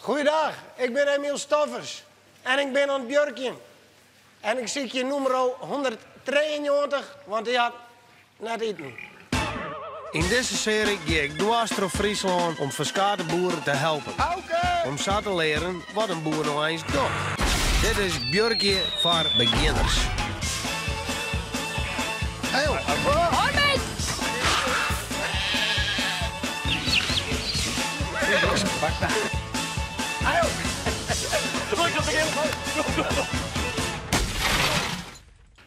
Goeiedag, ik ben Emiel Stoffers en ik ben aan het Björkje. En ik zie je nummer 193, want die had net eten. In deze serie ga ik dwars door Friesland om verschillende boeren te helpen. Om zo te leren wat een boer nou eens doet. Dit is Björkje voor beginners. Hey, hoi mate! Pak daar.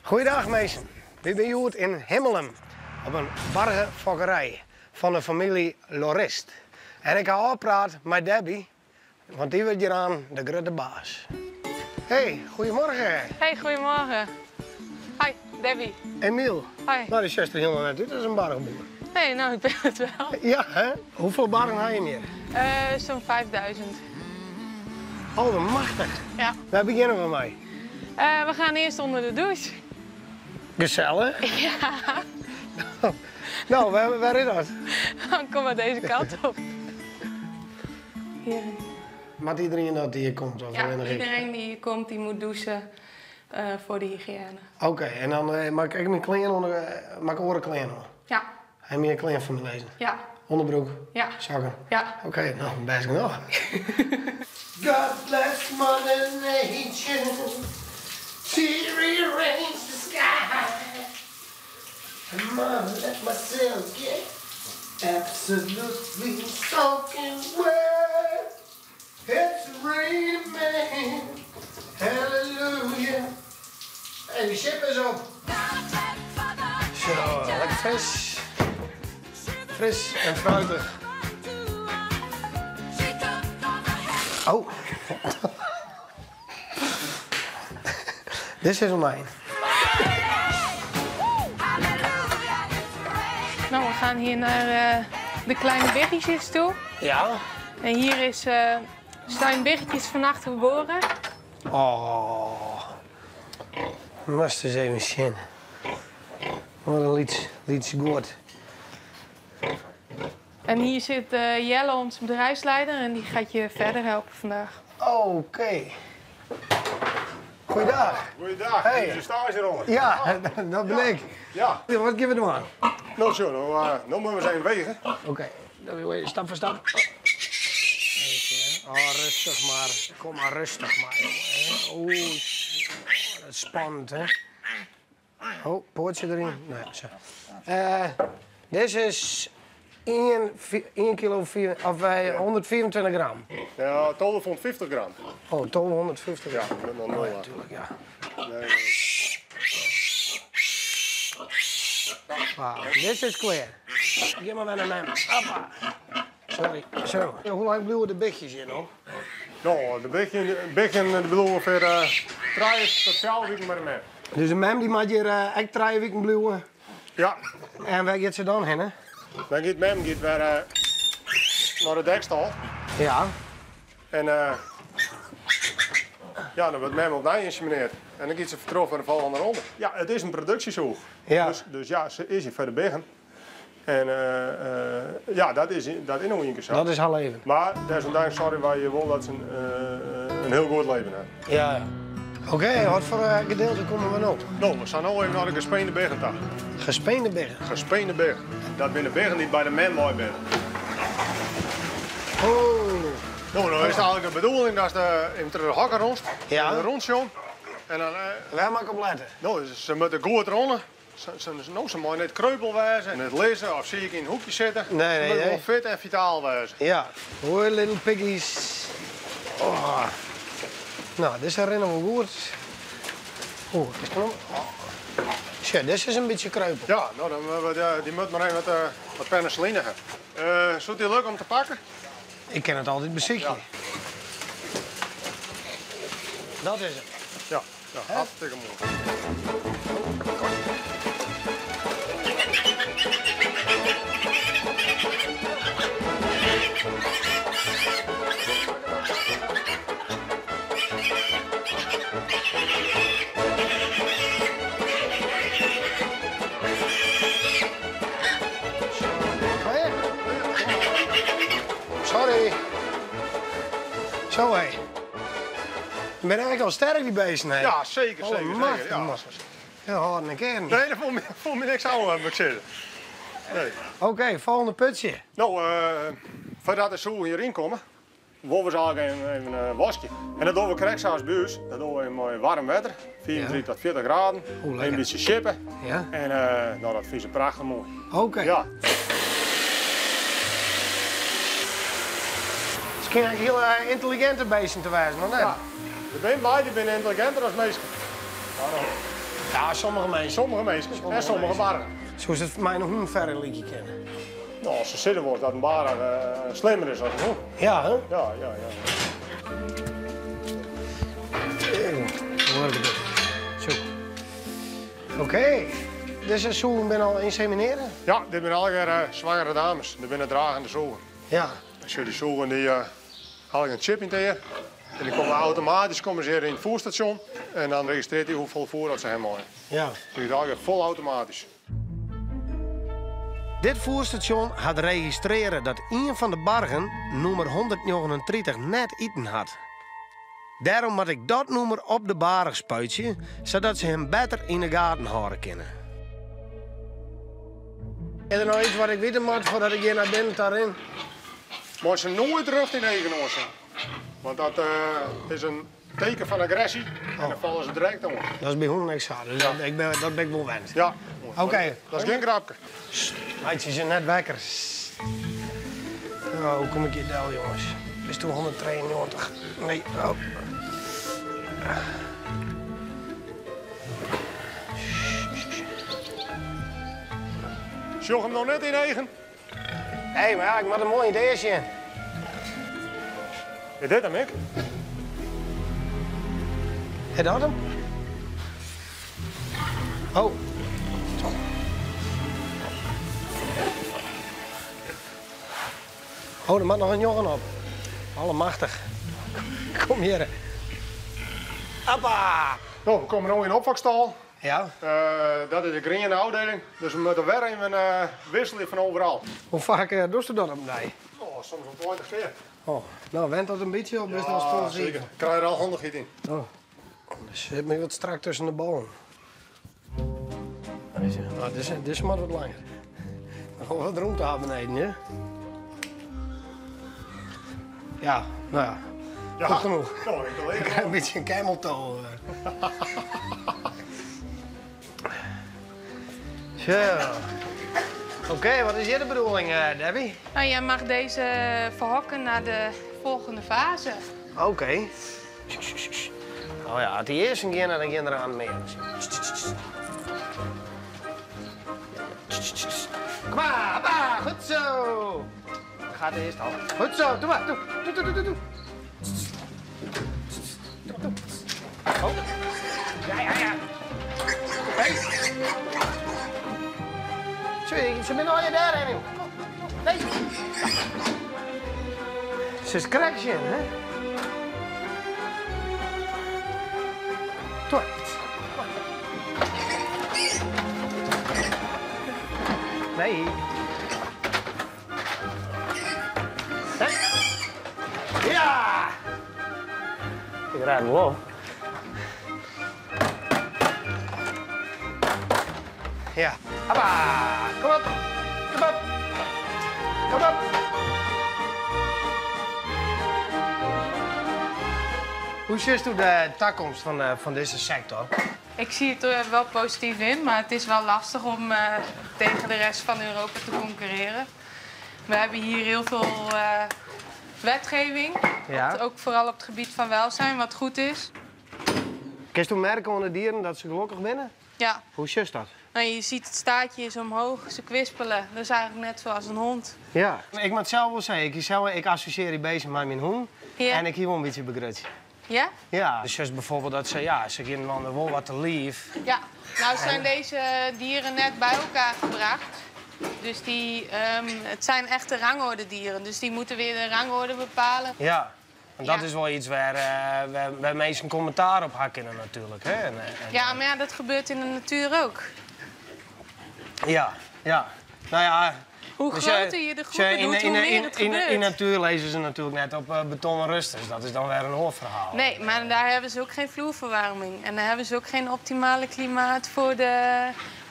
Goeiedag mensen. We zijn hier in Himmelum op een bargenfokkerij van de familie Lorist. En ik ga afpraten met Debbie, want die wordt hier aan de grote baas. Hey, goedemorgen. Hey, goedemorgen. Hi, Debbie. Emiel. Hi. Nou, die zuster helemaal net uit, dat is een bargenboer. Hey, nou, ik ben het wel. Ja, hè? Hoeveel bargen heb je meer? Zo'n 5000. Oh, wat machtig. Ja. Waar beginnen we mee? We gaan eerst onder de douche. Gezellig. Ja. Nou, waar is dat? Dan kom maar deze kant op. Hier. Maar iedereen dat hier komt? Of Ja, alleen nog ik? iedereen die hier komt, die moet douchen voor de hygiëne. Oké, en dan maak ik mijn kleren onder, maak oren kleren aan. Ja. Heb je een kleren van me lezen? Ja. Onderbroek? Ja. Zakken? Ja. Oké, nou, best genoeg. God bless Mother Nature, she rearranged the sky. And Mama let myself get absolutely soaking wet. It's raining man, hallelujah. Hey, de ship is op. Zo, lekker fris. Fris en fruitig. Oh. Dit is online. Nou, we gaan hier naar de kleine biggetjes toe. Ja. En hier zijn biggetjes vannacht geboren. Oh. Moest eens even zien. Wat een liedje goed. En hier zit Jelle, onze bedrijfsleider, en die gaat je verder helpen vandaag. Oké. Goeiedag. Goeiedag, Hey. hier is de stageronde. Ja, dat ben ik. Ja, Wat geven we doen aan? nou zo, nou moeten we eens even wegen. Oké, dan weer stap voor stap. Oh, rustig maar. Kom maar rustig maar, jongen. Oeh, dat is spannend, hè? Oh, poortje erin. Nee, zo. Dit is 1 kilo, of 124 gram. Ja, 1250 gram. Oh, 1250 Ja, gram. dat is nog Oh, nul. ja, natuurlijk, ja. Nee, Wow, dit is klaar. Geef maar weer naar mij. Hoppa. Sorry. Zo. Hoe lang blijven de bigjes hier nog? nou, de begin bedoelen we voor 3 tot 4 weken met hem. Dus de mem die mag hier echt 3 weken blijven. Ja, En waar gaat ze dan heen, hè? dan gaat mem weer naar de dekstal. Ja. En ja, dan wordt mem op de geïnsemineerd. En dan gaat ze vertrouwen voor de volgende ronde. Ja, het is een productiezoog. Ja. Dus ja, ze is hier voor de begin. En ja, dat is nog een keer zo. Dat is al even. Maar desondanks sorry waar je wil dat ze een heel goed leven hebben. Ja. Oké, wat voor gedeelte komen we op? Nou, we staan nu even naar de gespeende bergen toe. Gespeende bergen. Gespeende bergen. Dat zijn de bergen die bij de man mooi zijn. Oh. Nou, dan is het eigenlijk de bedoeling dat ze in de hakken rond, Ja. de rondsjoen. En dan, Waar mag ik op letten? nou, ze moeten goed ronden. Ze mogen niet kreupel wezen en het lezen of zie ik in een hoekje zitten. Nee, Ze nee, moeten nee. gewoon fit en vitaal wezen. Ja. Hoor, little piggies. Oh. Nou, dit is herinneren we goed. Oeh, het is knop. Shit, dit is een beetje kreupel. Ja, nou, die moet maar even wat penicilline hebben. Zou die leuk om te pakken? Ik ken het altijd bezichtje. Ja. Dat is het. Ja, ja, hartstikke mooi. Zo, hé. Je bent eigenlijk al sterk, die beesten, hè? Ja, zeker, Alle zeker. macht, zeker. Ja. man. Heel hard een keer. Nee, dat voel me niks aan, moet ik zeggen. Nee. Oké, volgende putje. Nou, voordat de zoen hierin komen, willen we ze eigenlijk even een wasje. En dat doen we krijgshuis bij ons. Dat doen we in mooi warm wetter, 34 tot 40 graden. lekker. Een beetje chippen. Ja? En nou, dat vind ze prachtig mooi. Oké. Ja. Het is eigenlijk heel intelligente beesten te wijzen, nog net. Ja. Er zijn bij, die zijn intelligenter dan meesten. Ja, sommige mensen. Sommige meesten en sommige mensen. barren. Zo is het voor mij nog een verre liedje kennen. Nou, als ze zitten wordt dat een bar slimmer is dan een hond. Ja, hè? Ja. Hoor ik het. Zo. Oké. Dus een zoen ben al insemineren? Ja, dit zijn allemaal zwangere dames. Dit zijn dragende zoen. Ja. Als je die zoeken die haal een chip in tegen. En die komen automatisch hier in het voerstation. En dan registreert hij hoeveel voer dat ze hebben. Ja. Dus het is eigenlijk vol automatisch. Dit voerstation had registreren dat een van de bargen nummer 139 net eten had. Daarom moet ik dat nummer op de barg spuitje, zodat ze hem beter in de gaten houden kunnen. Is er nog iets wat ik weten moet voordat ik hier naar binnen daarin? Maar ze nooit rug in eigen oor zijn. Want dat is een teken van agressie. En dan vallen ze direct om. Dat is bij honden niks aan, dus dat ben ik wel wend. Ja. Oké. Dat is geen grapje. Meidjes zijn net wekker. Oh, hoe kom ik hier del, jongens? Het is toen 193. Nee, oh. Sjog hem nog net in eigen. Hé, maar ja, ik moet een mooi idee zien. Is dit hem, ik? Is dat hem? Oh. Oh, er moet nog een jongen op. Allemachtig. Kom hier. Appa! Nou, we komen nu in de opvakstal. Ja, Dat is de groene afdeling. Dus we moeten weer even wisselen van overal. hoe vaak doe je dat op mij? Oh, soms een 20 keer. Oh, nou, went dat een beetje op, is dat spul zeker. Krijg je er al handig in. Oh. Dus het me wat strak tussen de ballen. Dit is maar wat langer. Dan gaan we wat ruimte hebben beneden, hè? Ja, nou ja. Ja, Goed genoeg. Nou, ik wil Ik krijg een beetje een kemeltoe. Zo. Oké, wat is hier de bedoeling, Debbie? Nou, jij mag deze verhokken naar de volgende fase. Oké. Oh ja, het eerst een keer en dan gaan er aan meer. Kom maar, pa, goed zo. Dan gaat het eerst al. Goed zo, doe maar, doe. Doe. Oh. Ja. Hey. Sorry, ze zijn al je daar, hè, joh. Nee. Ze is crackje, hè? Door. Nee. Ja! Ik raad hem wel. Ja. Hoppa! Kom op! Kom op! Kom op! Hoe ziet u de toekomst van deze sector? Ik zie het er wel positief in, maar het is wel lastig om tegen de rest van Europa te concurreren. We hebben hier heel veel wetgeving, Ja. ook vooral op het gebied van welzijn, wat goed is. Kun je merken aan de dieren dat ze gelukkig binnen? Ja, Hoe zit dat? nou, je ziet het staartje is omhoog, ze kwispelen. Dat is eigenlijk net zoals een hond. Ja. Ik moet zelf wel zeggen, ik associeer die bezig met mijn hond. Ja. En ik hier wel een beetje begrutje. Ja? Ja. Dus zoals bijvoorbeeld dat ze gaan dan wel wat te lief. Ja. Nou zijn deze dieren net bij elkaar gebracht. Dus het zijn echte rangordedieren. Dus die moeten weer de rangorde bepalen. Ja. En dat Ja. is wel iets waar mensen een commentaar op hakken natuurlijk. Hè? Ja, maar ja, dat gebeurt in de natuur ook. Ja. Nou ja, Hoe Dus groter je de groepen doet, hoe meer het gebeurt. in natuur lezen ze natuurlijk net op betonnen rusters. Dat is dan weer een hoorverhaal. Nee, maar daar hebben ze ook geen vloerverwarming. En daar hebben ze ook geen optimale klimaat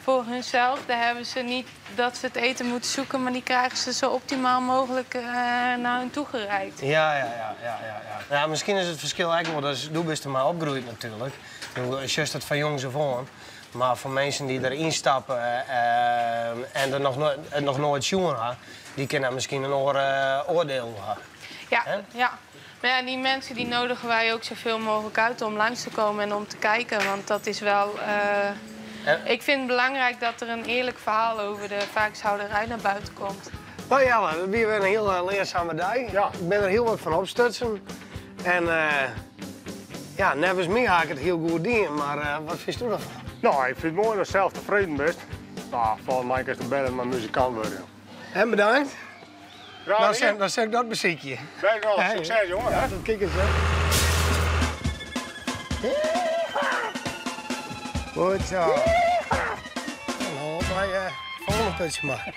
voor hunzelf. Daar hebben ze niet dat ze het eten moeten zoeken, maar die krijgen ze zo optimaal mogelijk naar hun toe gereikt. Ja, misschien is het verschil eigenlijk wel dat Doe er maar opgroeit natuurlijk. Je het van jongs af aan. Maar voor mensen die erin stappen en er nog nooit zien hebben, die kunnen misschien een oordeel hebben. Ja, ja. Maar ja, die mensen die nodigen wij ook zoveel mogelijk uit om langs te komen en om te kijken. Want dat is wel... Ik vind het belangrijk dat er een eerlijk verhaal over de varkenshouderij naar buiten komt. Nou Jelle, dat is weer een heel leerzame dag. Ja. Ik ben er heel wat van opstutsen. En ja, nevens mij ga ik het heel goed doen, maar wat vind je ervan? Nou, ik vind het mooi dat je zelf tevreden bent. Nou, volgens mij is het bellen maar muzikant worden. En bedankt. Ja, Dan zeg ik dat muziekje. Best wel succes, jongen. Hè? Kijk eens, hè. Goed zo. Nou, maar volgende putje maar.